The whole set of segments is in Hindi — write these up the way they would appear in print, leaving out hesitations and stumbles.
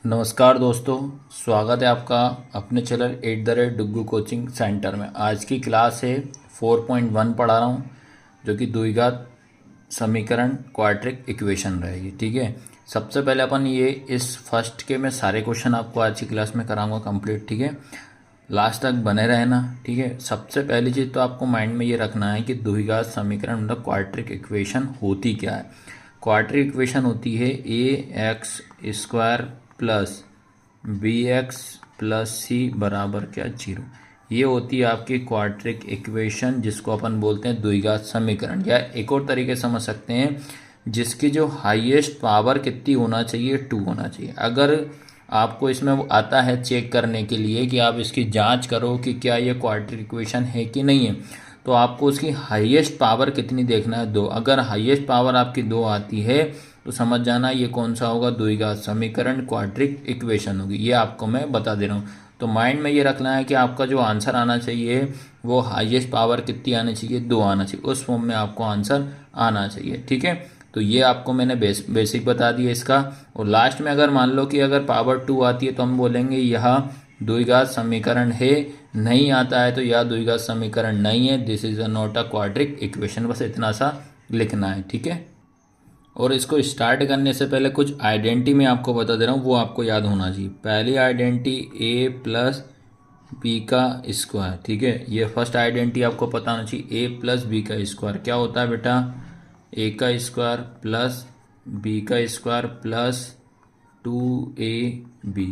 नमस्कार दोस्तों, स्वागत है आपका अपने चैनल @डुग्गू कोचिंग सेंटर में। आज की क्लास है 4.1 पढ़ा रहा हूँ, जो कि द्विघात समीकरण क्वाड्रिक इक्वेशन रहेगी। ठीक है, सबसे पहले अपन ये इस फर्स्ट के मैं सारे क्वेश्चन आपको आज की क्लास में कराऊंगा कंप्लीट। ठीक है, लास्ट तक बने रहना। ठीक है, सबसे पहली चीज़ तो आपको माइंड में ये रखना है कि द्विघात समीकरण मतलब क्वाड्रिक इक्वेशन होती क्या है। क्वाड्रिक इक्वेशन होती है ax² प्लस bx प्लस सी बराबर क्या 0। ये होती है आपकी क्वाड्रिक इक्वेशन, जिसको अपन बोलते हैं द्विघात समीकरण, या एक और तरीके से समझ सकते हैं जिसकी जो हाईएस्ट पावर कितनी होना चाहिए, 2 होना चाहिए। अगर आपको इसमें वो आता है चेक करने के लिए कि आप इसकी जांच करो कि क्या ये क्वाड्रिक इक्वेशन है कि नहीं है, तो आपको उसकी हाईएस्ट पावर कितनी देखना है, 2। अगर हाईएस्ट पावर आपकी 2 आती है तो समझ जाना ये कौन सा होगा, द्विघात समीकरण क्वाड्रिक इक्वेशन होगी। ये आपको मैं बता दे रहा हूँ। तो माइंड में ये रखना है कि आपका जो आंसर आना चाहिए वो हाईएस्ट पावर कितनी आनी चाहिए, 2 आना चाहिए। उस फॉर्म में आपको आंसर आना चाहिए। ठीक है, तो ये आपको मैंने बेसिक बता दिया इसका। और लास्ट में अगर मान लो कि अगर पावर 2 आती है तो हम बोलेंगे यह द्विघात समीकरण है, नहीं आता है तो यह द्विघात समीकरण नहीं है, this is not a quadric equation. बस इतना सा लिखना है। ठीक है, और इसको स्टार्ट करने से पहले कुछ आइडेंटिटी मैं आपको बता दे रहा हूँ, वो आपको याद होना चाहिए। पहली आइडेंटिटी a प्लस बी का स्क्वायर। ठीक है, ये फर्स्ट आइडेंटिटी आपको पता होना चाहिए। a प्लस बी का स्क्वायर क्या होता है बेटा, a का स्क्वायर प्लस b का स्क्वायर प्लस 2ab।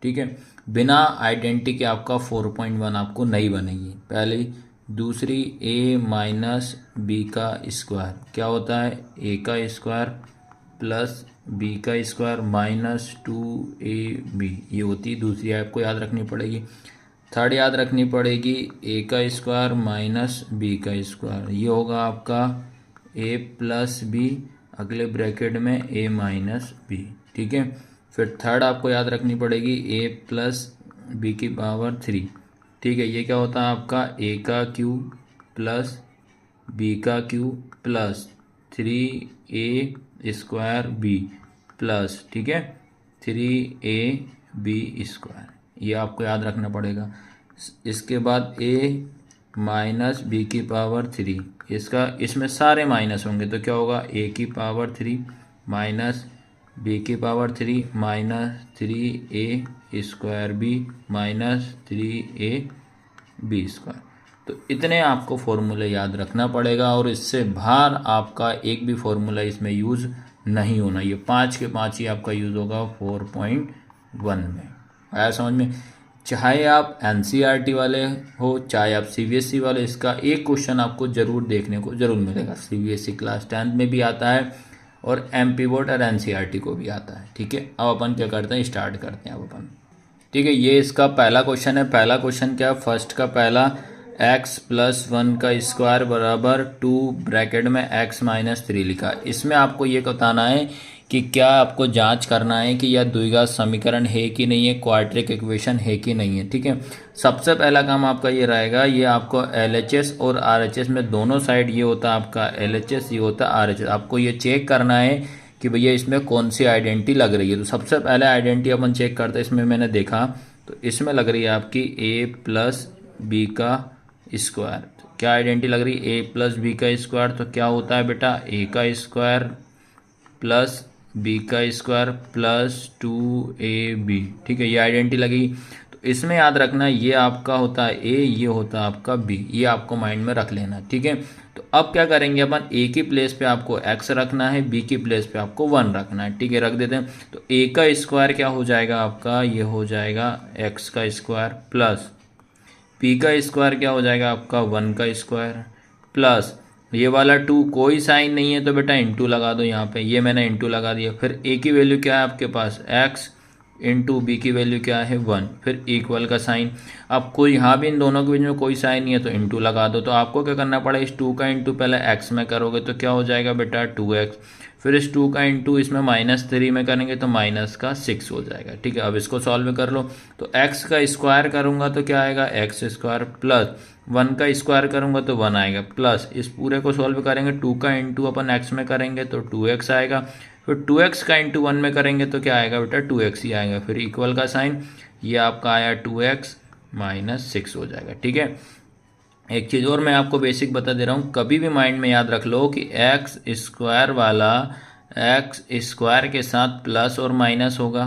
ठीक है, बिना आइडेंटिटी के आपका 4.1 आपको नहीं बनेगी। पहली, दूसरी a माइनस बी का स्क्वायर क्या होता है, a का स्क्वायर प्लस b का स्क्वायर माइनस 2ab। ये होती दूसरी, आपको याद रखनी पड़ेगी। थर्ड याद रखनी पड़ेगी a का स्क्वायर माइनस b का स्क्वायर, ये होगा आपका a प्लस बी, अगले ब्रैकेट में a माइनस बी। ठीक है, फिर थर्ड आपको याद रखनी पड़ेगी a प्लस बी की पावर 3। ठीक है, ये क्या होता है आपका a का क्यूब प्लस b का cube plus 3a square b plus, ठीक है, 3ab स्क्वायर। ये आपको याद रखना पड़ेगा। इसके बाद a माइनस बी की पावर 3, इसका इसमें सारे माइनस होंगे तो क्या होगा, a की पावर 3 माइनस बी की power 3 minus 3a square B minus 3ab square. तो इतने आपको फॉर्मूले याद रखना पड़ेगा, और इससे बाहर आपका एक भी फॉर्मूला इसमें यूज़ नहीं होना। ये 5 के 5 ही आपका यूज़ होगा 4.1 में। आया समझ में? चाहे आप एनसीईआरटी वाले हो, चाहे आप सीबीएसई वाले, इसका एक क्वेश्चन आपको जरूर देखने को जरूर मिलेगा। सीबीएसई क्लास 10 में भी आता है और एमपी बोर्ड और एनसीईआरटी को भी आता है। ठीक है, अब अपन क्या करते हैं, स्टार्ट करते हैं अब अपन। ठीक है, ये इसका पहला क्वेश्चन है। पहला क्वेश्चन क्या है, फर्स्ट का पहला, x प्लस 1 का स्क्वायर बराबर 2 ब्रैकेट में x माइनस 3 लिखा। इसमें आपको ये बताना है कि क्या आपको जांच करना है कि यह द्विघात समीकरण है कि नहीं है, क्वाड्रिक इक्वेशन है कि नहीं है। ठीक है, सबसे पहला काम आपका ये रहेगा, ये आपको एलएचएस और आरएचएस में दोनों साइड, ये होता है आपका एलएचएस, ये होता है आरएचएस। आपको ये चेक करना है कि भैया इसमें कौन सी आइडेंटिटी लग रही है। तो सबसे पहले आइडेंटिटी अपन चेक करते हैं। इसमें मैंने देखा तो इसमें लग रही है आपकी a प्लस बी का स्क्वायर। तो क्या आइडेंटिटी लग रही है, a प्लस बी का स्क्वायर, तो क्या होता है बेटा, a का स्क्वायर प्लस बी का स्क्वायर प्लस 2ab। ठीक है, ये आइडेंटिटी लगी। तो इसमें याद रखना ये आपका होता है a, ये होता है आपका b, ये आपको माइंड में रख लेना। ठीक है, तो अब क्या करेंगे अपन, a की प्लेस पे आपको x रखना है, b की प्लेस पे आपको 1 रखना है। ठीक है, रख देते हैं। तो a का स्क्वायर क्या हो जाएगा आपका, ये हो जाएगा x का स्क्वायर प्लस p का स्क्वायर क्या हो जाएगा आपका 1 का स्क्वायर प्लस ये वाला 2, कोई साइन नहीं है तो बेटा इंटू लगा दो यहाँ पे, ये मैंने इंटू लगा दिया। फिर a की वैल्यू क्या है आपके पास, x इंटू बी की वैल्यू क्या है 1, फिर इक्वल का साइन। अब कोई यहाँ भी इन दोनों के बीच में कोई साइन नहीं है तो इंटू लगा दो। तो आपको क्या करना पड़ेगा, इस 2 का इंटू पहले x में करोगे तो क्या हो जाएगा बेटा 2x, फिर इस 2 का इंटू इसमें -3 में करेंगे तो माइनस का 6 हो जाएगा। ठीक है, अब इसको सॉल्व कर लो। तो x का स्क्वायर करूँगा तो क्या आएगा, x स्क्वायर प्लस 1 का स्क्वायर करूँगा तो 1 आएगा, प्लस इस पूरे को सॉल्व करेंगे, 2 का इंटू अपन x में करेंगे तो 2x आएगा, फिर 2x का इंटू 1 में करेंगे तो क्या आएगा बेटा 2x ही आएगा। फिर इक्वल का साइन, ये आपका आया 2x माइनस 6 हो जाएगा। ठीक है, एक चीज़ और मैं आपको बेसिक बता दे रहा हूँ, कभी भी माइंड में याद रख लो कि एक्स स्क्वायर वाला एक्स स्क्वायर के साथ प्लस और माइनस होगा,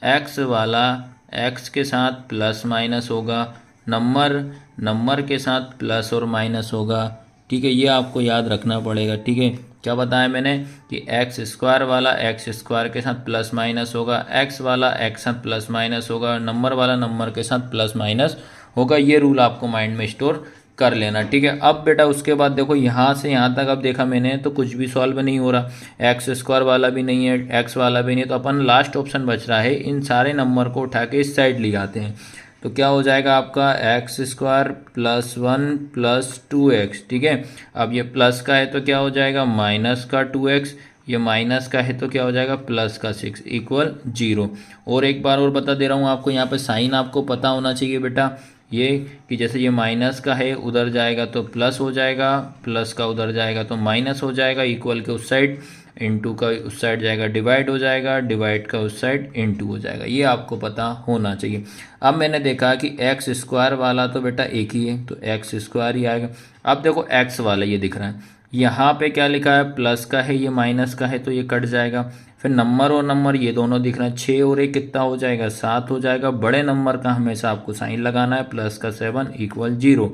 एक्स वाला एक्स के साथ प्लस माइनस होगा, नंबर के साथ प्लस और माइनस होगा। ठीक है, ये आपको याद रखना पड़ेगा। ठीक है, क्या बताया मैंने कि एक्स स्क्वायर वाला एक्स स्क्वायर के साथ प्लस माइनस होगा, एक्स वाला एक्स साथ प्लस माइनस होगा, नंबर वाला नंबर के साथ प्लस माइनस होगा। ये रूल आपको माइंड में स्टोर कर लेना। ठीक है, अब बेटा उसके बाद देखो यहाँ से यहाँ तक अब देखा मैंने तो कुछ भी सॉल्व नहीं हो रहा, एक्स स्क्वायर वाला भी नहीं है, एक्स वाला भी नहीं है, तो अपन लास्ट ऑप्शन बच रहा है, इन सारे नंबर को उठा के इस साइड ले आते हैं। तो क्या हो जाएगा आपका x square plus 1 plus 2x। ठीक है, अब ये प्लस का है तो क्या हो जाएगा माइनस का 2x, ये माइनस का है तो क्या हो जाएगा प्लस का 6 इक्वल 0। और एक बार और बता दे रहा हूँ आपको, यहाँ पे साइन आपको पता होना चाहिए बेटा, ये कि जैसे ये माइनस का है उधर जाएगा तो प्लस हो जाएगा, प्लस का उधर जाएगा तो माइनस हो जाएगा, इक्वल के उस साइड, इनटू का उस साइड जाएगा डिवाइड हो जाएगा, डिवाइड का उस साइड इनटू हो जाएगा। ये आपको पता होना चाहिए। अब मैंने देखा कि एक्स स्क्वायर वाला तो बेटा एक ही है तो एक्स स्क्वायर ही आएगा। अब देखो एक्स वाला ये दिख रहा है, यहाँ पे क्या लिखा है प्लस का है, ये माइनस का है तो ये कट जाएगा। फिर नंबर और नंबर ये दोनों दिख रहे हैं, 6 और 1 कितना हो जाएगा 7 हो जाएगा। बड़े नंबर का हमेशा आपको साइन लगाना है, प्लस का 7 इक्वल 0।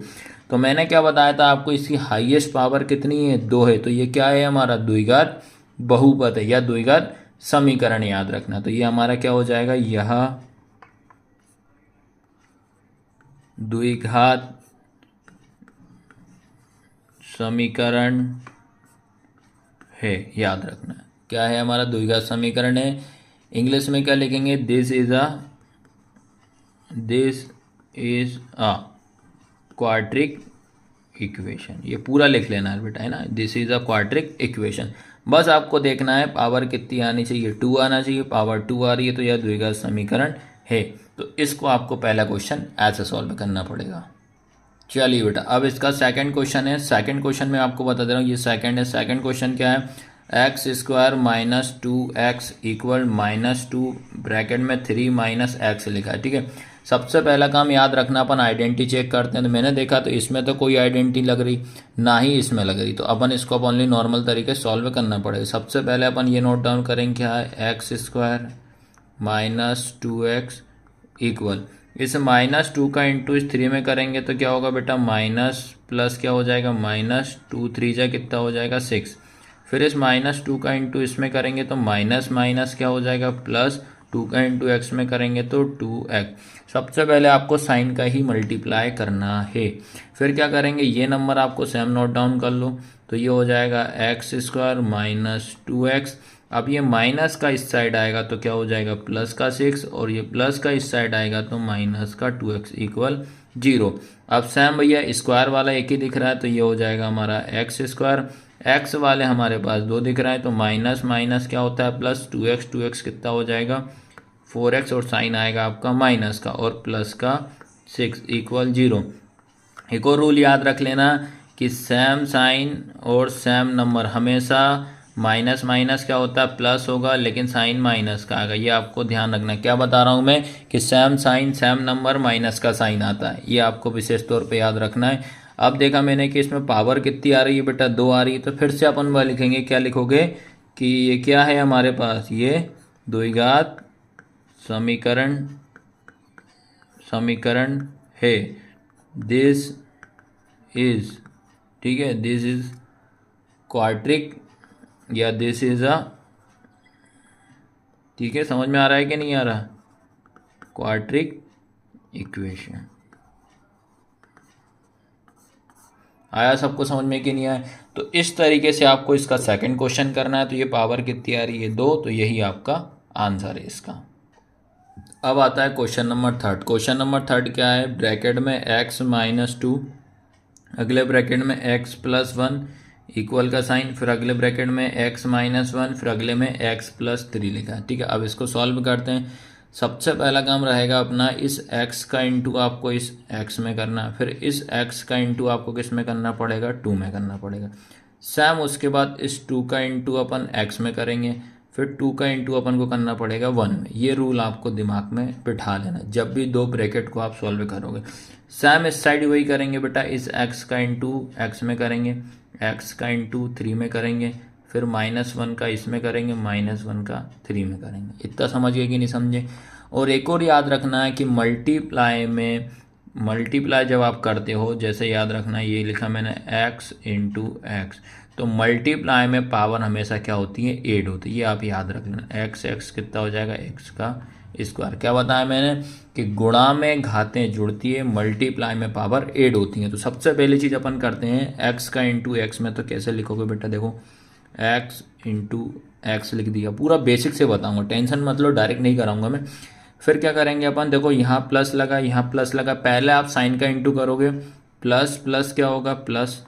तो मैंने क्या बताया था आपको, इसकी हाईएस्ट पावर कितनी है 2 है, तो ये क्या है हमारा द्विघात बहुपद है या द्विघात समीकरण, याद रखना। तो ये हमारा क्या हो जाएगा, यह द्विघात समीकरण है, याद रखना। क्या है हमारा द्विघात समीकरण है, इंग्लिश में क्या लिखेंगे, this is a quadric equation. ये पूरा लिख लेना है बेटा, है ना, this is a quadric equation. बस आपको देखना है पावर कितनी आनी चाहिए 2 आना चाहिए, पावर 2 आ रही है तो यह द्विघात समीकरण है। तो इसको आपको पहला क्वेश्चन ऐसे सॉल्व करना पड़ेगा। चलिए बेटा, अब इसका सेकंड क्वेश्चन है। सेकंड क्वेश्चन में आपको बता दे रहा हूँ, ये सेकंड है। सेकंड क्वेश्चन क्या है, x square minus 2x equal -2 bracket में 3 माइनस एक्स लिखा है। ठीक है, सबसे पहला काम याद रखना, अपन आइडेंटिटी चेक करते हैं। तो मैंने देखा तो इसमें तो कोई आइडेंटिटी लग रही, ना ही इसमें लग रही, तो अपन इसको अब ओनली नॉर्मल तरीके से सॉल्व करना पड़ेगा। सबसे पहले अपन ये नोट डाउन करेंगे क्या है, x square minus 2x equal, इस -2 का इंटू इस 3 में करेंगे तो क्या होगा बेटा माइनस प्लस क्या हो जाएगा, -2 3 जा कितना हो जाएगा 6। फिर इस -2 का इंटू इसमें करेंगे तो माइनस माइनस क्या हो जाएगा प्लस, 2 का इंटू एक्स में करेंगे तो 2x। सबसे पहले आपको साइन का ही मल्टीप्लाई करना है। फिर क्या करेंगे, ये नंबर आपको सेम नोट डाउन कर लो, तो ये हो जाएगा एक्स स्क्वायर माइनस 2x। अब ये माइनस का इस साइड आएगा तो क्या हो जाएगा प्लस का 6, और ये प्लस का इस साइड आएगा तो माइनस का 2x इक्वल 0। अब सेम भैया स्क्वायर वाला एक ही दिख रहा है तो ये हो जाएगा हमारा एक्स स्क्वायर, एक्स वाले हमारे पास 2 दिख रहा है तो माइनस माइनस क्या होता है प्लस, 2x कितना हो जाएगा 4x, और साइन आएगा आपका माइनस का और प्लस का 6 इक्वल 0। एक और रूल याद रख लेना कि सेम साइन और सेम नंबर हमेशा माइनस माइनस क्या होता है प्लस होगा, लेकिन साइन माइनस का आएगा। ये आपको ध्यान रखना। क्या बता रहा हूँ मैं कि same sign same number minus का साइन आता है, ये आपको विशेष तौर पे याद रखना है। अब देखा मैंने कि इसमें पावर कितनी आ रही है बेटा 2 आ रही है, तो फिर से अपन वह लिखेंगे, क्या लिखोगे कि ये क्या है हमारे पास, ये द्विघात समीकरण है, दिस इज, ठीक है, दिस इज क्वाड्रिक या दिस इज अ, ठीक है, समझ में आ रहा है कि नहीं आ रहा, क्वाड्रिक इक्वेशन। आया सबको समझ में कि नहीं आया? तो इस तरीके से आपको इसका सेकंड क्वेश्चन करना है। तो ये पावर कितनी आ रही है 2, तो यही आपका आंसर है इसका। अब आता है question number third. Question number third क्या है, ब्रैकेट में x माइनस 2, अगले ब्रैकेट में x प्लस 1 इक्वल का साइन, फिर अगले ब्रैकेट में x माइनस 1, फिर अगले में x प्लस 3 लिखा है। ठीक है, अब इसको सॉल्व करते हैं। सबसे पहला काम रहेगा अपना इस x का इंटू आपको इस x में करना, फिर इस x का इंटू आपको किस में करना पड़ेगा 2 में करना पड़ेगा। सेम उसके बाद इस 2 का इंटू अपन x में करेंगे, फिर 2 का इंटू अपन को करना पड़ेगा 1 में। ये रूल आपको दिमाग में बिठा लेना जब भी दो ब्रैकेट को आप सॉल्व करोगे। सेम इस साइड वही करेंगे बेटा, इस x का इंटू एक्स में करेंगे, x का इंटू 3 में करेंगे, फिर -1 का इसमें करेंगे, -1 का 3 में करेंगे। इतना समझ गए कि नहीं समझे? और एक और याद रखना है कि मल्टीप्लाई जब आप करते हो, जैसे याद रखना है ये लिखा मैंने x इंटू एक्स, तो मल्टीप्लाई में पावर हमेशा क्या होती है, ऐड होती है। ये आप याद रख लेना। x कितना हो जाएगा, x का स्क्वायर। क्या बताया मैंने कि गुणा में घातें जुड़ती है, मल्टीप्लाई में पावर ऐड होती है। तो सबसे पहली चीज़ अपन करते हैं x का इंटू एक्स में, तो कैसे लिखोगे बेटा, देखो x इंटू एक्स लिख दिया। पूरा बेसिक से बताऊंगा, टेंशन मतलब डायरेक्ट नहीं कराऊंगा मैं। फिर क्या करेंगे अपन, देखो यहाँ प्लस लगा, यहाँ प्लस लगा, पहले आप साइन का इंटू करोगे, प्लस प्लस क्या होगा, प्लस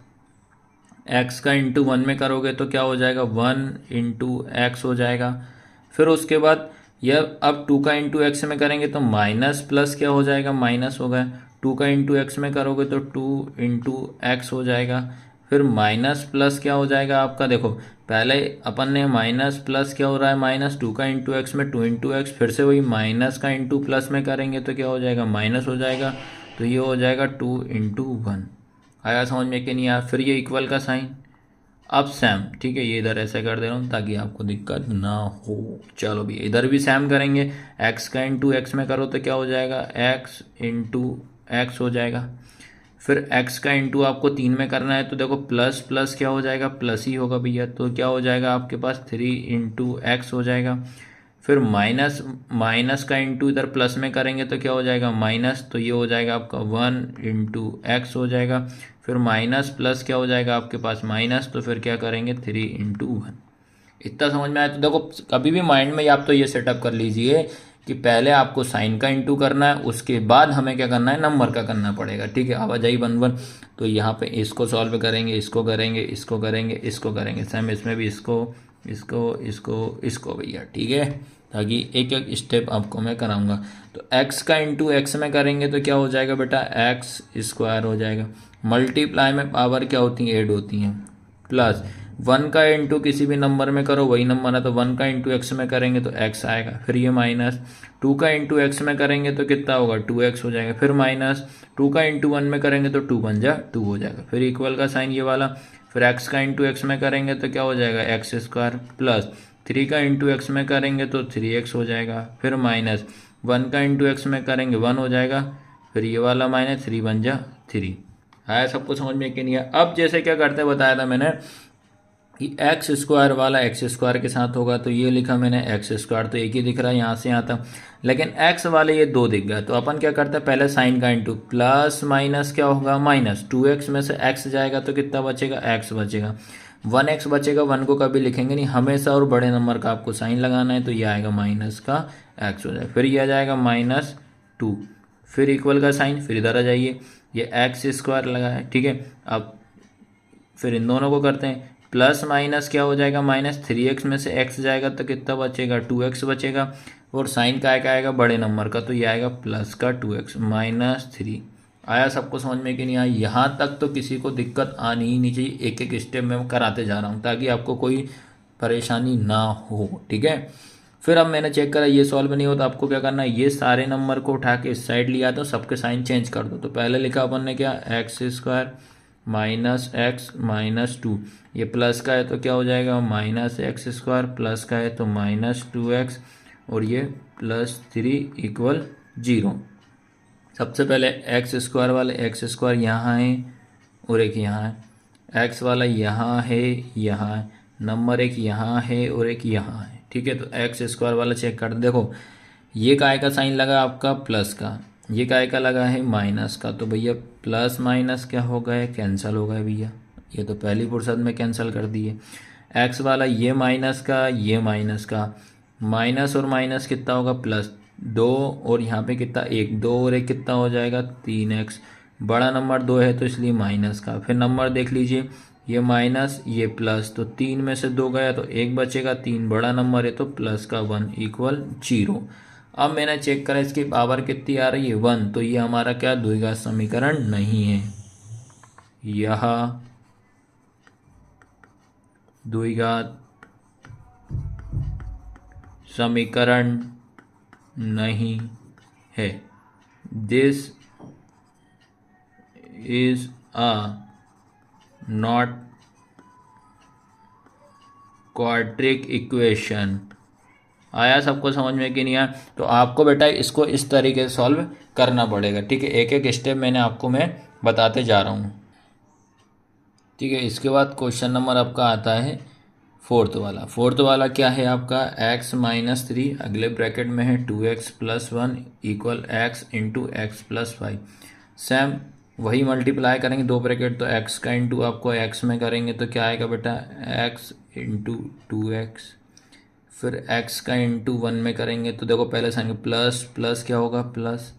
x का इंटू 1 में करोगे तो क्या हो जाएगा, 1 इंटू एक्स हो जाएगा। फिर उसके बाद यह अब 2 का इंटू एक्स में करेंगे तो माइनस प्लस क्या हो जाएगा, माइनस हो गया। 2 का इंटू एक्स में करोगे तो 2 इंटू एक्स हो जाएगा। फिर माइनस प्लस क्या हो जाएगा आपका, देखो पहले अपन ने माइनस प्लस क्या हो रहा है, माइनस 2 का इंटू एक्स में 2 इंटू एक्स, फिर से वही माइनस का इंटू प्लस में करेंगे तो क्या हो जाएगा, माइनस हो जाएगा। तो ये हो जाएगा 2 इंटू 1। आया समझ में कि नहीं आया? फिर ये इक्वल का साइन, अब सैम, ठीक है, ये इधर ऐसे कर दे रहा हूँ ताकि आपको दिक्कत ना हो। चलो भी इधर भी सैम करेंगे, x का इंटू एक्स में करो तो क्या हो जाएगा, x इंटू एक्स हो जाएगा। फिर x का इंटू आपको 3 में करना है तो देखो प्लस प्लस क्या हो जाएगा, प्लस ही होगा भैया, तो क्या हो जाएगा आपके पास 3 इंटू एक्स हो जाएगा। फिर माइनस का इंटू इधर प्लस में करेंगे तो क्या हो जाएगा, माइनस, तो ये हो जाएगा आपका 1 इंटू एक्स हो जाएगा। फिर माइनस प्लस क्या हो जाएगा आपके पास, माइनस, तो फिर क्या करेंगे 3 इंटू 1। इतना समझ में आया? तो देखो कभी भी माइंड में आप तो ये सेटअप कर लीजिए कि पहले आपको साइन का इंटू करना है, उसके बाद हमें क्या करना है, नंबर का करना पड़ेगा, ठीक है। आवाजाही बन तो यहाँ पे इसको सॉल्व करेंगे, इसको करेंगे, इसको करेंगे, इसको करेंगे, सेम इसमें भी इसको इसको इसको इसको भैया, ठीक है, ताकि एक एक स्टेप आपको मैं कराऊंगा। तो x का इंटू एक्स में करेंगे तो क्या हो जाएगा बेटा, एक्स स्क्वायर हो जाएगा। मल्टीप्लाई में पावर क्या होती है, ऐड होती हैं। प्लस 1 का इंटू किसी भी नंबर में करो, वही नंबर है, तो 1 का इंटू एक्स में करेंगे तो x आएगा। फिर ये माइनस 2 का इंटू एक्स में करेंगे तो कितना होगा, 2x हो जाएगा। फिर माइनस 2 का इंटू 1 में करेंगे तो 2 बन जा 2 हो जाएगा। फिर इक्वल का साइन ये वाला, फिर x का इंटू एक्स में करेंगे तो क्या हो जाएगा, एक्स स्क्वायर। प्लस 3 का इंटू एक्स में करेंगे तो 3x हो जाएगा। फिर माइनस 1 का इंटू एक्स में करेंगे 1 हो जाएगा। फिर ये वाला माइनस 3 बन जा 3। आया सबको समझ में कि नहीं है? अब जैसे क्या करते बताया था मैंने कि एक्स स्क्वायर वाला एक्स स्क्वायर के साथ होगा, तो ये लिखा मैंने एक्स स्क्वायर, तो एक ही दिख रहा है यहाँ से यहाँ तक, लेकिन एक्स वाले ये 2 दिख गया। तो अपन क्या करते हैं, पहले साइन का इंटू, प्लस माइनस क्या होगा, माइनस 2x में से x जाएगा तो कितना बचेगा, x बचेगा। 1x बचेगा, 1 को कभी लिखेंगे नहीं हमेशा, और बड़े नंबर का आपको साइन लगाना है, तो ये आएगा माइनस का x हो जाएगा। फिर ये आ जाएगा -2, फिर इक्वल का साइन, फिर इधर आ जाइए, ये एक्स स्क्वायर लगा है, ठीक है। अब फिर इन दोनों को करते हैं, प्लस माइनस क्या हो जाएगा, -3x में से x जाएगा तो कितना बचेगा, 2x बचेगा। और साइन का आएगा बड़े नंबर का, तो ये आएगा प्लस का 2x -3। आया सबको समझ में कि नहीं आया? यहाँ तक तो किसी को दिक्कत आनी ही नहीं चाहिए, एक एक स्टेप में कराते जा रहा हूँ ताकि आपको कोई परेशानी ना हो, ठीक है। फिर अब मैंने चेक करा ये सॉल्व नहीं हो, तो आपको क्या करना है, ये सारे नंबर को उठा के इस साइड लिया तो सबके साइन चेंज कर दो। तो पहले लिखा अपन ने क्या, एक्स स्क्वायर -x -2, ये प्लस का है तो क्या हो जाएगा, -x स्क्वायर, प्लस का है तो -2x, और ये +3 इक्वल 0। सबसे पहले एक्स स्क्वायर वाले एक्स स्क्वायर यहाँ है और एक यहाँ है, एक्स वाला यहाँ है, यहाँ है, नंबर एक यहाँ है और एक यहाँ है, ठीक है। तो एक्स स्क्वायर वाला चेक कर देखो, ये काय का साइन लगा आपका प्लस का, ये काय का लगा है माइनस का, तो भैया प्लस माइनस क्या हो गए, कैंसिल हो गए भैया, ये तो पहली फुर्सत में कैंसिल कर दिए। एक्स वाला ये माइनस का, ये माइनस का, माइनस और माइनस कितना होगा, +2, और यहाँ पे कितना 1, 2 और 1 कितना हो जाएगा, 3x। बड़ा नंबर 2 है तो इसलिए माइनस का। फिर नंबर देख लीजिए, ये माइनस ये प्लस, तो 3 में से 2 गया तो 1 बचेगा, 3 बड़ा नंबर है तो प्लस का 1 इक्वल 0। अब मैंने चेक करा इसकी पावर कितनी आ रही है, 1, तो ये हमारा क्या द्विघात समीकरण नहीं है, यह द्विघात समीकरण नहीं है। This is a not quadric equation. आया सबको समझ में कि नहीं आया? तो आपको बेटा इसको इस तरीके से सॉल्व करना पड़ेगा, ठीक है। एक एक स्टेप मैं बताते जा रहा हूँ, ठीक है। इसके बाद क्वेश्चन नंबर आपका आता है फोर्थ वाला क्या है आपका, x-3 अगले ब्रैकेट में है 2x+1 equal x into x plus 5। Same वही मल्टीप्लाई करेंगे, दो ब्रैकेट, तो x का इंटू आपको x में करेंगे तो क्या आएगा बेटा, x इंटू 2x। फिर x का इंटू 1 में करेंगे तो देखो पहले साइन प्लस प्लस क्या होगा, प्लस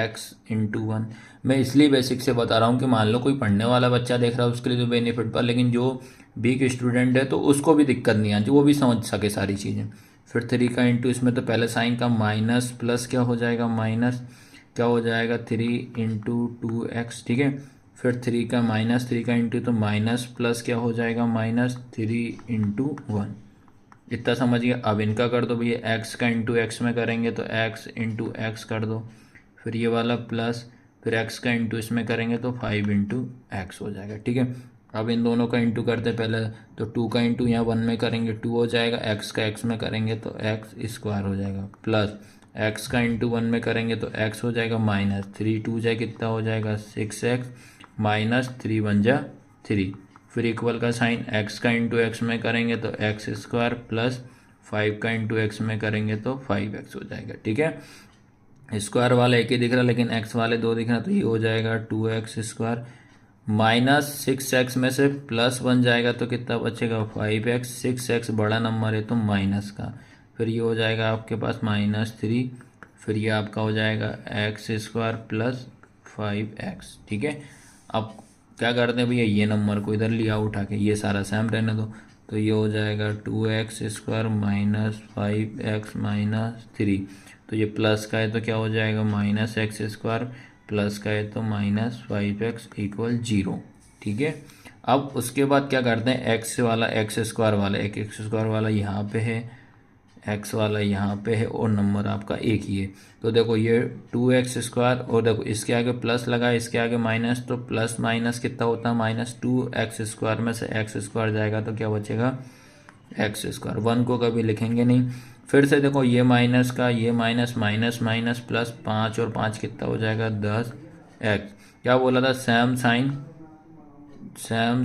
x इंटू 1। मैं इसलिए बेसिक से बता रहा हूँ कि मान लो कोई पढ़ने वाला बच्चा देख रहा है उसके लिए तो बेनिफिट पर, लेकिन जो वीक स्टूडेंट है तो उसको भी दिक्कत नहीं आती, वो भी समझ सके सारी चीज़ें। फिर 3 का इंटू, इसमें तो पहले साइन का माइनस प्लस क्या हो जाएगा, माइनस क्या हो जाएगा 3 इंटू 2x, ठीक है। फिर 3 का इंटू तो माइनस प्लस क्या हो जाएगा, -3 इंटू 1। इतना समझ गया। अब इनका कर दो भैया, x का इंटू एक्स में करेंगे तो x इंटू एक्स कर दो, फिर ये वाला प्लस, फिर x का इंटू इसमें करेंगे तो 5 इंटू एक्स हो जाएगा, ठीक है। अब इन दोनों का इंटू करते पहले, तो 2 का इंटू यहाँ 1 में करेंगे 2 हो जाएगा, x का x में करेंगे तो x स्क्वायर हो जाएगा, प्लस x का इंटू 1 में करेंगे तो x हो जाएगा, -3 2 जाए कितना हो जाएगा 6x, -3 1 जा 3। फिर इक्वल का साइन, x का इंटू एक्स में करेंगे तो एक्स स्क्वायर, प्लस 5 का इंटू एक्स में करेंगे तो 5x हो जाएगा, ठीक है। स्क्वायर वाला एक ही दिख रहा लेकिन x वाले दो दिख रहा, तो ये हो जाएगा 2x स्क्वायर, -6x में से +1 जाएगा तो कितना बचेगा 5x, 6x बड़ा नंबर है तो माइनस का, फिर ये हो जाएगा आपके पास -3, फिर ये आपका हो जाएगा x स्क्वायर प्लस 5x, ठीक है। अब क्या करते हैं भैया, ये नंबर को इधर लिया उठा के, ये सारा सेम रहने दो, तो ये हो जाएगा 2x स्क्वायर -5x -3, तो ये प्लस का है तो क्या हो जाएगा -x स्क्वायर, प्लस का है तो -5x इक्वल 0, ठीक है। अब उसके बाद क्या करते हैं, x वाला x स्क्वायर वाला x स्क्वायर वाला यहाँ पे है, x वाला यहाँ पे है और नंबर आपका एक ही है, तो देखो ये 2x स्क्वायर और देखो इसके आगे प्लस लगा इसके आगे माइनस, तो प्लस माइनस कितना होता है -2x स्क्वायर में से x स्क्वायर जाएगा तो क्या बचेगा x स्क्वायर, 1 को कभी लिखेंगे नहीं। फिर से देखो ये माइनस का ये माइनस माइनस माइनस प्लस 5 और 5 कितना हो जाएगा 10x, क्या बोला था, सेम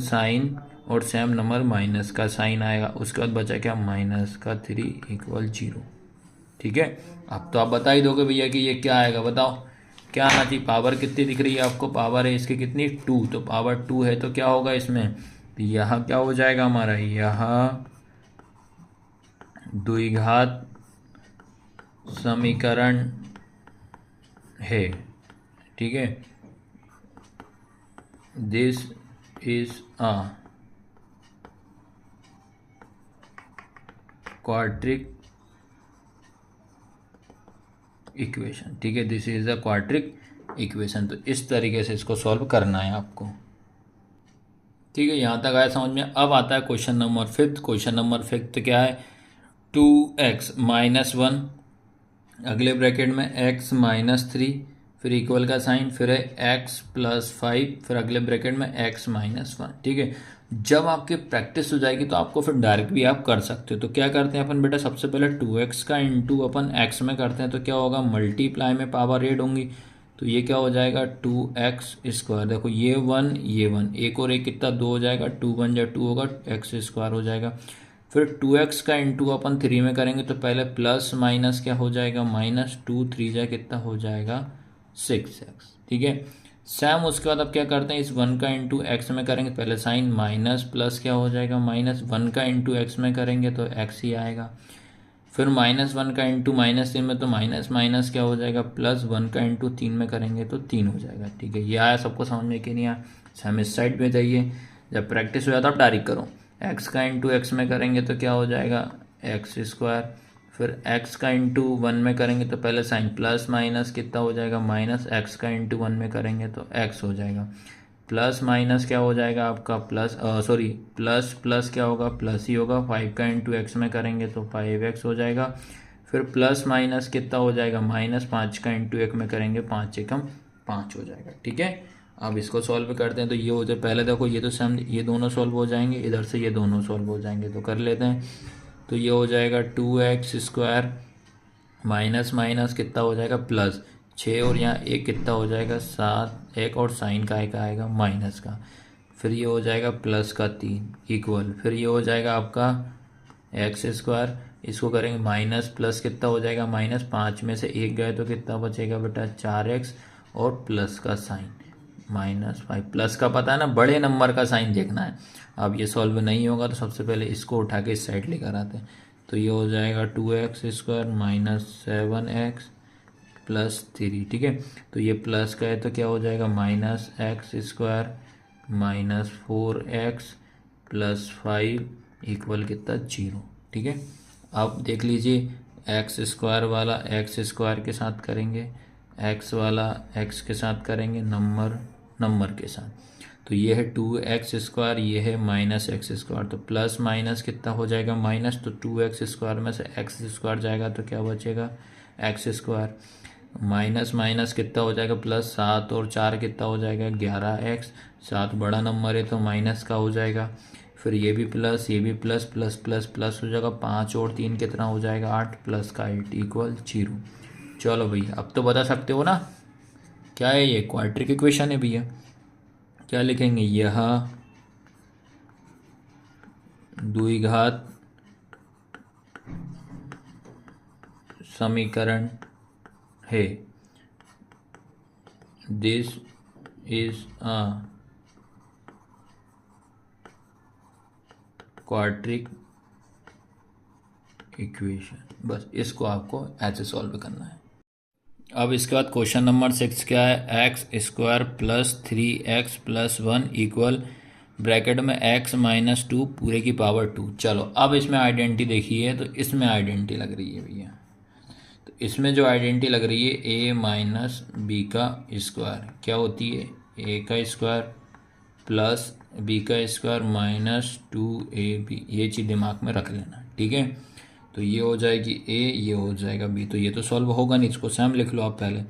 साइन और सेम नंबर माइनस का साइन आएगा, उसके बाद बचा क्या -3 इक्वल 0, ठीक है। अब तो आप बता ही दोगे भैया कि ये क्या आएगा, बताओ क्या आना चाहिए। पावर कितनी दिख रही है आपको, पावर है इसकी कितनी 2, तो पावर 2 है तो क्या होगा इसमें, यहाँ क्या हो जाएगा हमारा, यहाँ द्विघात समीकरण है, ठीक है। This is a quadric equation, ठीक है, this is a quadric equation. तो इस तरीके से इसको सॉल्व करना है आपको, ठीक है। यहाँ तक आया समझ में। अब आता है क्वेश्चन नंबर 5। क्वेश्चन नंबर 5 क्या है, 2x -1 अगले ब्रैकेट में x -3, फिर इक्वल का साइन, फिर है x + 5, फिर अगले ब्रैकेट में x -1, ठीक है। जब आपकी प्रैक्टिस हो जाएगी तो आपको फिर डायरेक्ट भी आप कर सकते हो। तो क्या करते हैं अपन बेटा, सबसे पहले 2x का इंटू अपन x में करते हैं तो क्या होगा, मल्टीप्लाई में पावर ऐड होंगी, तो ये क्या हो जाएगा 2x स्क्वायर, देखो ये 1 एक और एक कितना 2 हो जाएगा, 2 1 जा 2 होगा, x स्क्वायर हो जाएगा। फिर 2x का इंटू अपन 3 में करेंगे तो पहले प्लस माइनस क्या हो जाएगा, -2 3 जा कितना हो जाएगा 6x, ठीक है। सेम उसके बाद अब क्या करते हैं, इस 1 का इंटू एक्स में करेंगे, पहले साइन माइनस प्लस क्या हो जाएगा, -1 का इंटू एक्स में करेंगे तो x ही आएगा। फिर -1 का इंटू -3 में तो माइनस माइनस क्या हो जाएगा, +1 का इंटू 3 में करेंगे तो 3 हो जाएगा, ठीक है। ये आया सबको समझ में कि नहीं आया, हम इस साइड में जाइए, जब प्रैक्टिस हो जाता है आप डायरेक्ट करो। x का इंटू एक्स में करेंगे तो क्या हो जाएगा एक्स स्क्वायर, फिर x का इंटू 1 में करेंगे तो पहले साइन प्लस माइनस कितना हो जाएगा, -x का इंटू 1 में करेंगे तो x हो जाएगा। प्लस माइनस क्या हो जाएगा आपका प्लस सॉरी प्लस प्लस क्या होगा प्लस ही होगा, 5 का इंटू एक्स में करेंगे तो 5x हो जाएगा। फिर प्लस माइनस कितना हो जाएगा माइनस 5 का इंटू एक में करेंगे 5 एकम 5 हो जाएगा। ठीक है, अब इसको सॉल्व करते हैं तो ये हो जाए, पहले देखो ये तो सम ये दोनों सॉल्व हो जाएंगे, इधर से ये दोनों सॉल्व हो जाएंगे तो कर लेते हैं। तो ये हो जाएगा 2x² माइनस माइनस कितना हो जाएगा प्लस 6 और यहाँ एक कितना हो जाएगा 7, एक और साइन का एक आएगा माइनस का, फिर ये हो जाएगा प्लस का 3 इक्वल, फिर ये हो जाएगा आपका x², इसको करेंगे माइनस प्लस कितना हो जाएगा माइनस 5 में से एक गए तो कितना बचेगा बेटा 4x और प्लस का साइन -5, प्लस का पता है ना, बड़े नंबर का साइन देखना है। अब ये सॉल्व नहीं होगा तो सबसे पहले इसको उठा के इस साइड लेकर आते हैं, तो ये हो जाएगा 2x² माइनस 7x प्लस 3। ठीक है, तो ये प्लस का है तो क्या हो जाएगा -x² minus 4x plus 5 equal कितना 0। ठीक है, अब देख लीजिए x² वाला x² के साथ करेंगे, x वाला x के साथ करेंगे, नंबर के साथ, तो ये है 2x², ये है -x², तो प्लस माइनस कितना हो जाएगा माइनस, तो 2x² में से x² जाएगा तो क्या बचेगा x², माइनस माइनस कितना हो जाएगा प्लस 7 और 4 कितना हो जाएगा 11x, 7 बड़ा नंबर है तो माइनस का हो जाएगा, फिर ये भी प्लस ये भी प्लस प्लस प्लस प्लस हो जाएगा, 5 और 3 कितना हो जाएगा 8 प्लस का 8 इक्वल 0। चलो भैया अब तो बता सकते हो ना क्या है ये, क्वाड्रेटिक इक्वेशन है भैया। क्या लिखेंगे, यह द्विघात समीकरण है, this is a quadratic equation. बस इसको आपको ऐसे सॉल्व करना है। अब इसके बाद क्वेश्चन नंबर 6 क्या है, x² plus 3x plus 1 equal bracket में x माइनस 2 पूरे की पावर 2। चलो अब इसमें आइडेंटिटी देखिए, तो इसमें आइडेंटिटी लग रही है भैया, तो इसमें जो आइडेंटिटी लग रही है a माइनस बी का स्क्वायर क्या होती है, a का स्क्वायर प्लस b का स्क्वायर माइनस 2ab, ये चीज़ दिमाग में रख लेना। ठीक है, तो ये हो जाएगी a, ये हो जाएगा b, तो ये तो सॉल्व होगा नहीं, इसको सेम लिख लो आप पहले,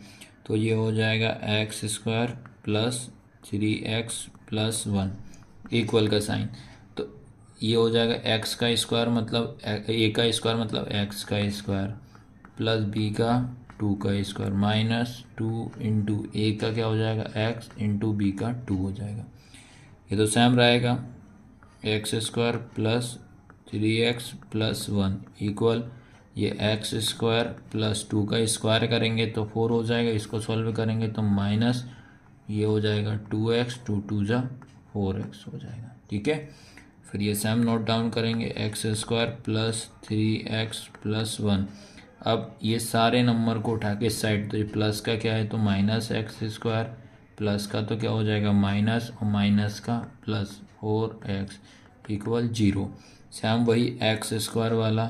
तो ये हो जाएगा x² plus 3x plus 1 equal का साइन, तो ये हो जाएगा x का स्क्वायर मतलब a का स्क्वायर मतलब x का स्क्वायर प्लस b का 2 का स्क्वायर माइनस 2 इंटू a का क्या हो जाएगा x इंटू b का 2 हो जाएगा, ये तो सेम रहेगा x² plus 3x plus 1 equal ये x² प्लस 2 का स्क्वायर करेंगे तो 4 हो जाएगा, इसको सॉल्व करेंगे तो माइनस ये हो जाएगा 2x, 2 2 जा 4x हो जाएगा। ठीक है, फिर ये सेम नोट डाउन करेंगे x² प्लस 3x प्लस 1, अब ये सारे नंबर को उठा के इस साइड, तो ये प्लस का क्या है तो -x² प्लस का तो क्या हो जाएगा माइनस और माइनस का प्लस 4x इक्वल 0। सेम वही x² वाला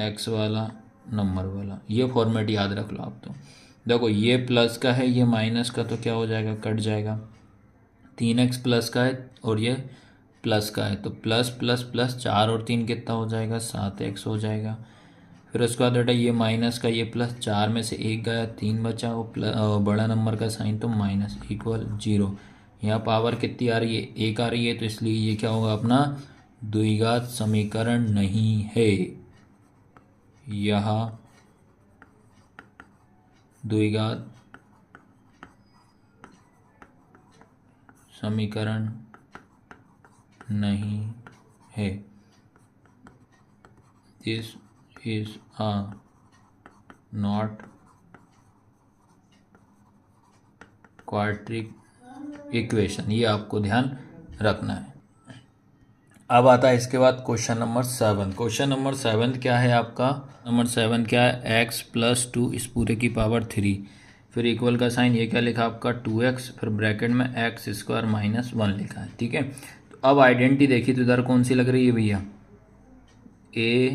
x वाला नंबर वाला, ये फॉर्मेट याद रख लो आप। तो देखो ये प्लस का है, ये माइनस का तो क्या हो जाएगा कट जाएगा, 3x प्लस का है और ये प्लस का है, तो प्लस प्लस प्लस 4 और 3 कितना हो जाएगा 7x हो जाएगा। फिर उसके बाद बेटा ये माइनस का ये प्लस 4 में से एक गया 3 बचा, वो बड़ा नंबर का साइन तो माइनस इक्वल 0। यहाँ पावर कितनी आ रही है 1 आ रही है, तो इसलिए ये क्या होगा अपना द्विघात समीकरण नहीं है, यह द्विघात समीकरण नहीं है, this is a not quadratic equation, ये आपको ध्यान रखना है। अब आता है इसके बाद क्वेश्चन नंबर 7। क्वेश्चन नंबर 7 क्या है आपका, नंबर 7 क्या है x प्लस 2 इस पूरे की पावर 3, फिर इक्वल का साइन, ये क्या लिखा आपका 2x, फिर ब्रैकेट में x² माइनस 1 लिखा है। ठीक है, तो अब आइडेंटिटी देखिए तो इधर कौन सी लग रही है भैया, a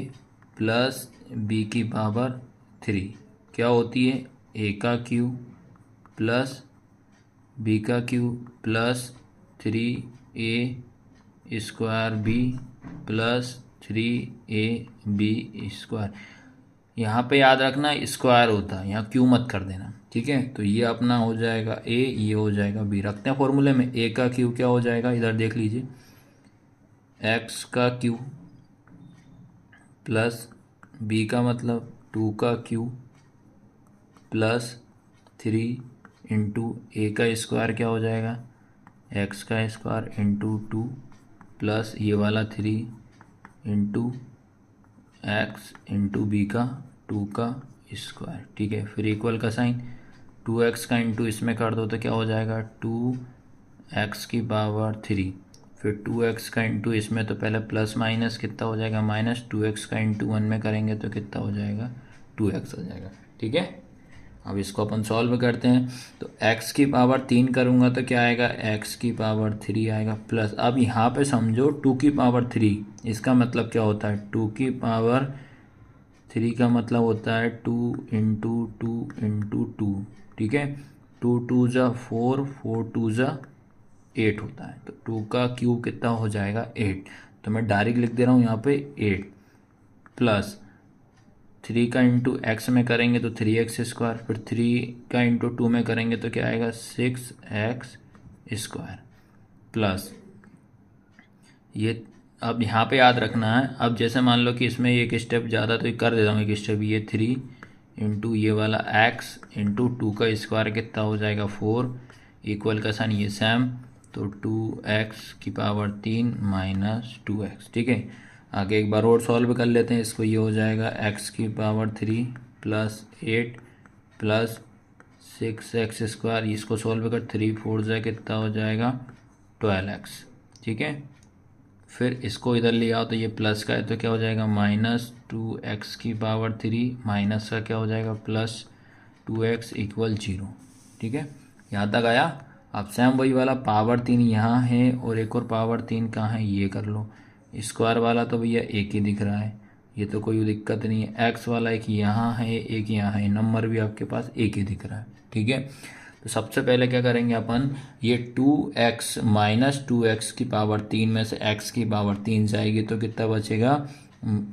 प्लस बी की पावर 3 क्या होती है a का क्यूब प्लस बी का cube plus 3a² B plus 3ab square. यहाँ पे याद रखना स्क्वायर होता है, यहाँ क्यू मत कर देना, ठीक है। तो ये अपना हो जाएगा ए, ये हो जाएगा बी। रखते हैं फॉर्मूले में, ए का क्यू क्या हो जाएगा, इधर देख लीजिए, एक्स का क्यू प्लस बी का मतलब 2 का क्यू प्लस 3 इंटू ए का स्क्वायर क्या हो जाएगा, एक्स का स्क्वायर इंटू 2 प्लस ये वाला 3 इंटू एक्स इंटू बी का 2 का स्क्वायर, ठीक है। फिर इक्वल का साइन, 2x का इंटू इसमें कर दो तो क्या हो जाएगा 2x की पावर 3, फिर 2x का इंटू इसमें तो पहले प्लस माइनस कितना हो जाएगा माइनस, 2x का इंटू 1 में करेंगे तो कितना हो जाएगा 2x हो जाएगा, ठीक है। अब इसको अपन सॉल्व करते हैं, तो x की पावर 3 करूँगा तो क्या आएगा, x की पावर 3 आएगा प्लस, अब यहाँ पे समझो 2 की पावर 3, इसका मतलब क्या होता है 2 की पावर 3 का मतलब होता है 2 इंटू 2 इंटू 2, ठीक है। 2 2 जा 4, 4 2 जा 8 होता है, तो 2 का क्यूब कितना हो जाएगा 8, तो मैं डायरेक्ट लिख दे रहा हूँ यहाँ पे 8 प्लस 3 का इंटू एक्स में करेंगे तो 3x स्क्वायर, फिर 3 का इंटू 2 में करेंगे तो क्या आएगा 6x स्क्वायर प्लस ये। अब यहाँ पे याद रखना है, अब जैसे मान लो कि इसमें एक स्टेप ज़्यादा तो कर देता हूँ एक स्टेप, ये 3 इंटू ये वाला x इंटू 2 का स्क्वायर कितना हो जाएगा 4, इक्वल का साइन ये सेम, तो 2x की पावर 3 माइनस 2x, ठीक है। आगे एक बार और सॉल्व कर लेते हैं इसको, ये हो जाएगा x की power 3 plus 8 plus 6x square, इसको सॉल्व कर 3 4 जाए कितना हो जाएगा 12x, ठीक है। फिर इसको इधर ले आओ तो ये प्लस का है तो क्या हो जाएगा माइनस 2x की पावर 3 माइनस का क्या हो जाएगा प्लस 2x इक्वल 0, ठीक है। यहाँ तक आया। अब सेम वही वाला पावर 3 यहाँ है और एक और पावर 3 कहाँ है, ये कर लो। स्क्वायर वाला तो भैया एक ही दिख रहा है, ये तो कोई दिक्कत नहीं है। एक्स वाला एक यहाँ है एक यहाँ है, नंबर भी आपके पास एक ही दिख रहा है, ठीक है। तो सबसे पहले क्या करेंगे अपन, ये 2x माइनस 2x की पावर 3 में से x की पावर 3 जाएगी तो कितना बचेगा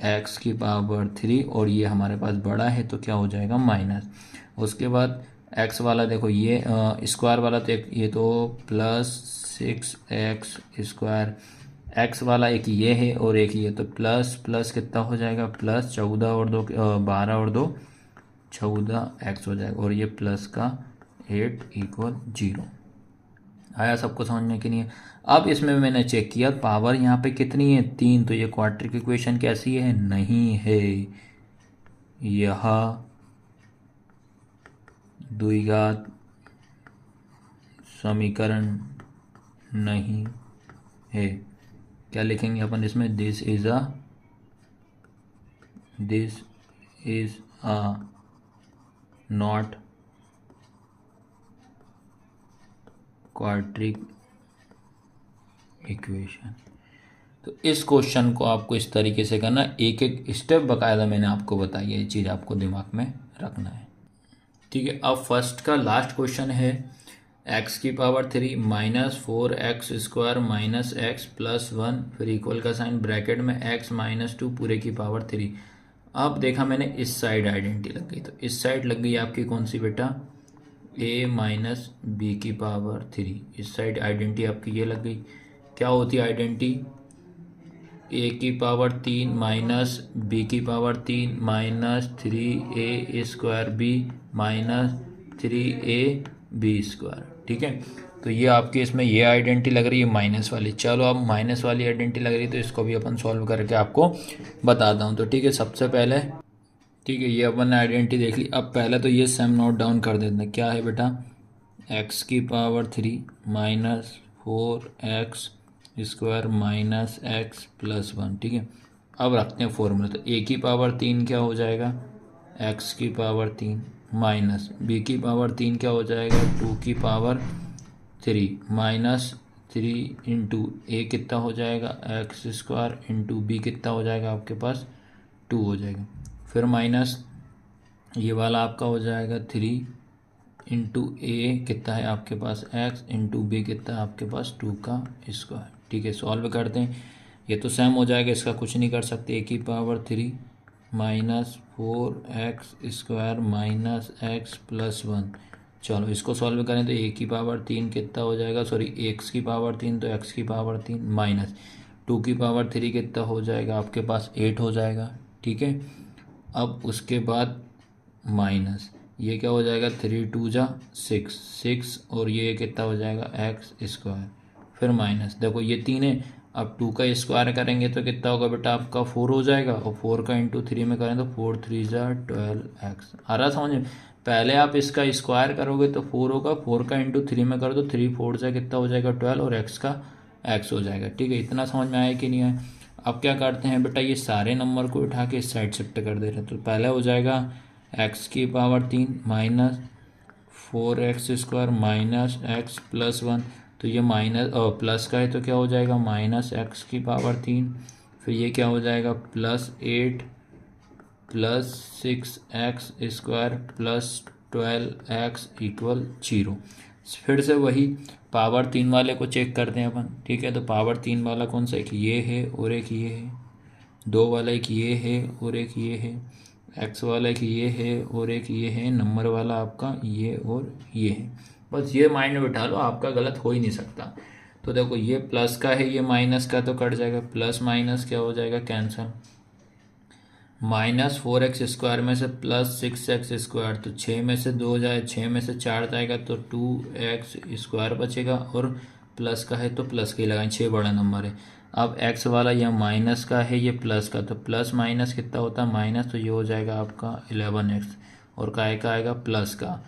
x की पावर 3, और ये हमारे पास बड़ा है तो क्या हो जाएगा माइनस। उसके बाद x वाला देखो ये स्क्वायर वाला तो ये तो प्लस 6x स्क्वायर, x वाला एक ये है और एक ये, तो प्लस प्लस कितना हो जाएगा प्लस 14 और 2 12 और 2 14x हो जाएगा, और ये प्लस का 8 इक्वल 0। आया सबको समझने के लिए। अब इसमें मैंने चेक किया पावर यहाँ पे कितनी है 3, तो ये क्वाड्रेटिक इक्वेशन कैसी है, नहीं है, यह द्विघात समीकरण नहीं है। क्या लिखेंगे अपन इसमें, this is a not quadratic equation. तो इस क्वेश्चन को आपको इस तरीके से करना, एक एक स्टेप बकायदा मैंने आपको बताई है, ये चीज़ आपको दिमाग में रखना है, ठीक है। अब फर्स्ट का लास्ट क्वेश्चन है, x की power 3 minus 4x square minus x plus 1, फिर इक्वल का साइन ब्रैकेट में x माइनस 2 पूरे की पावर 3। अब देखा मैंने इस साइड आइडेंटिटी लग गई, तो इस साइड लग गई आपकी कौन सी बेटा, a माइनस बी की पावर 3, इस साइड आइडेंटिटी आपकी ये लग गई। क्या होती है आइडेंटिटी, a की पावर 3 माइनस बी की power 3 minus 3a square B minus 3ab square, ठीक है। तो ये आपकी इसमें ये आइडेंटिटी लग रही है माइनस वाली। चलो अब माइनस वाली आइडेंटिटी लग रही है तो इसको भी अपन सॉल्व करके आपको बताता हूँ। तो ठीक है, सबसे पहले ठीक है ये अपन ने आइडेंटिटी देख ली। अब पहले तो ये सम नोट डाउन कर देते हैं। क्या है बेटा, x की power 3 minus 4x square minus x plus 1, ठीक है। अब रखते हैं फॉर्मूला, तो a की पावर 3 क्या हो जाएगा, x की पावर 3 माइनस b की पावर 3 क्या हो जाएगा 2 की पावर 3 माइनस 3 इंटू ए कितना हो जाएगा एक्स स्क्वायर इंटू बी कितना हो जाएगा आपके पास 2 हो जाएगा, फिर माइनस ये वाला आपका हो जाएगा 3 इंटू ए कितना है आपके पास x इंटू बी कितना है आपके पास 2 का स्क्वायर। ठीक है, सॉल्व करते हैं। ये तो सेम हो जाएगा, इसका कुछ नहीं कर सकते। a⁻³ minus 4x² minus x+1। चलो इसको सॉल्व करें तो a⁻³ कितना हो जाएगा, सॉरी x⁻³ तो x⁻³ माइनस 2⁻³ कितना हो जाएगा आपके पास 8 हो जाएगा। ठीक है, अब उसके बाद माइनस ये क्या हो जाएगा 3 2 जा 6 और ये कितना हो जाएगा x²। फिर माइनस देखो ये 3 है, अब 2 का स्क्वायर करेंगे तो कितना होगा बेटा आपका 4 हो जाएगा, और 4 का इंटू 3 में करें तो 4 3 जा 12x। आ रहा समझ में? पहले आप इसका स्क्वायर करोगे तो 4 होगा, 4 का इंटू 3 में करो तो 3 4 जा कितना हो जाएगा 12 और x का x हो जाएगा। ठीक है, इतना समझ में आया कि नहीं आया? अब क्या करते हैं बेटा, ये सारे नंबर को उठा के इस साइड शिफ्ट कर दे रहे हैं। तो पहले हो जाएगा x⁻³ minus 4x² minus x+1। तो ये माइनस और प्लस का है तो क्या हो जाएगा माइनस x⁻³ फिर ये क्या हो जाएगा +8 प्लस 6x² प्लस 12x = 0। फिर से वही पावर 3 वाले को चेक करते हैं अपन। ठीक है, तो पावर 3 वाला कौन सा, एक ये है और एक ये है, 2 वाला एक ये है और एक ये है, x वाला एक ये है और एक ये है, नंबर वाला आपका ये और ये है। बस ये माइंड में बिठा लो, आपका गलत हो ही नहीं सकता। तो देखो ये प्लस का है, ये माइनस का तो कट जाएगा, प्लस माइनस क्या हो जाएगा कैंसल। -4x² में से +6x², तो 6 में से 2 जाए, 6 में से 4 जाएगा तो 2x² बचेगा, और प्लस का है तो प्लस के ही लगाएं, 6 बड़ा नंबर है। अब x वाला यह माइनस का है, ये प्लस का, तो प्लस माइनस कितना होता है माइनस, तो ये हो जाएगा आपका 11x, और काय का आएगा प्लस का,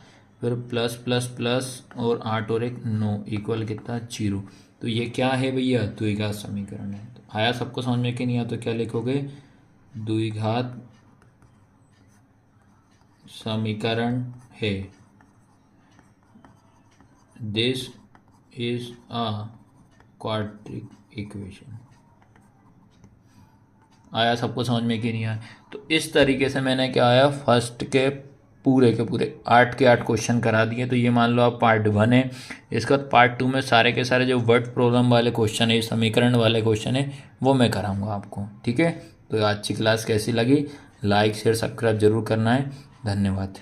फिर प्लस प्लस प्लस और 8 और 1 9 इक्वल कितना 0। तो ये क्या है भैया, द्विघात समीकरण है। तो आया सबको समझ में कि नहीं आया? तो क्या लिखोगे, द्विघात समीकरण है, this is a quadratic equation. आया सबको समझ में कि नहीं आया? तो इस तरीके से मैंने क्या आया फर्स्ट के पूरे 8 के 8 क्वेश्चन करा दिए। तो ये मान लो आप पार्ट 1 है, इसका पार्ट 2 में सारे के सारे जो वर्ड प्रॉब्लम वाले क्वेश्चन है, समीकरण वाले क्वेश्चन है, वो मैं कराऊंगा आपको। ठीक है, तो आज की क्लास कैसी लगी, लाइक शेयर सब्सक्राइब जरूर करना है। धन्यवाद।